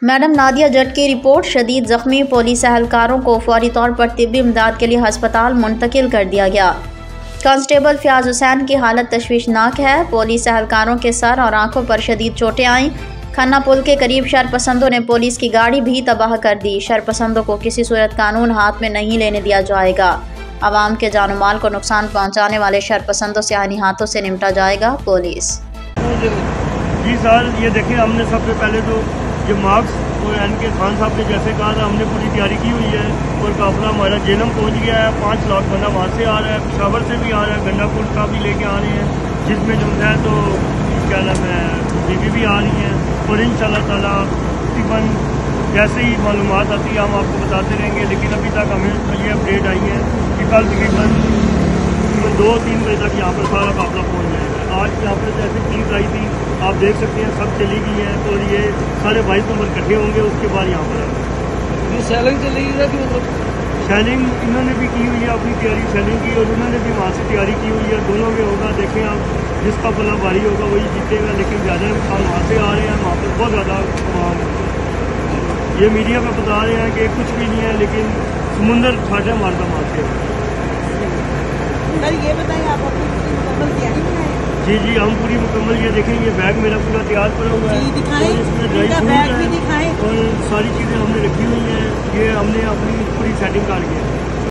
Madam Nadia जट की report, शदीद ज़ख्मी पुलिस एहलकारों को फौरी तौर पर तिब्बी इमदाद के लिए हस्पताल मुंतकिल कर दिया गया। कांस्टेबल फ़याज़ हुसैन की हालत तशवीशनाक है। पुलिस एहलकारों के सर और आंखों पर शदीद चोटें आईं। खन्ना पुल के करीब शरपसंदों ने पुलिस की गाड़ी भी तबाह कर दी। शरपसंदों को किसी सूरत कानून हाथ में नहीं लेने दिया जाएगा। आवाम के जान माल को नुकसान पहुँचाने वाले शरपसंदों से आईनी हाथों से निपटा जाएगा। पुलिस जी सर, ये देखिए, हमने सबसे पहले तो ये मार्क्स और एनके खान साहब ने जैसे कहा था, हमने पूरी तैयारी की हुई है और काफिला हमारा जेलम पहुंच गया है। 5 लाख बंदा वहाँ से आ रहा है, पेशावर से भी आ रहा है, गंडापुर का भी लेके आ रहे हैं, जिसमें जो है तो क्या नाम है बीबी भी आ रही हैं। और इंशाल्लाह ताला तकरीबन जैसे ही मालूमात आती है हम आपको बताते रहेंगे। लेकिन अभी तक हमें ये अपडेट आई है कि कल तकरीबन 2-3 बजे तक यहाँ पर सारा काफिला पहुँच जाएगा। आज यहाँ पर जैसे पुलिस आई थी, आप देख सकते हैं, सब चली गई हैं और ये सारे 22 नंबर इकट्ठे होंगे, उसके बाद यहाँ पर आएंगे। ये सेलिंग चलेगी ना कि मतलब सेलिंग इन्होंने भी की हुई है, अपनी तैयारी सेलिंग की, और उन्होंने भी वहाँ से तैयारी की हुई है। दोनों में होगा, देखें आप, जिसका पला भारी होगा वही जीतेगा। लेकिन ज़्यादा इंसान वहाँ से आ रहे हैं, वहाँ पर बहुत ज़्यादा ये मीडिया में बता रहे हैं कि कुछ भी नहीं है, लेकिन समुंदर छाटा मारता वहाँ से। सर ये बताइए, आप अपनी पूरी मुकम्मल तैयारी बनाए? जी, हम पूरी मुकम्मल, ये देखें, ये बैग मेरा पूरा तैयार पड़ा हुआ है, दिखाएं, इसमें बैग भी दिखाएं, और सारी चीज़ें हमने रखी हुई हैं। ये हमने अपनी पूरी सेटिंग कर ली है।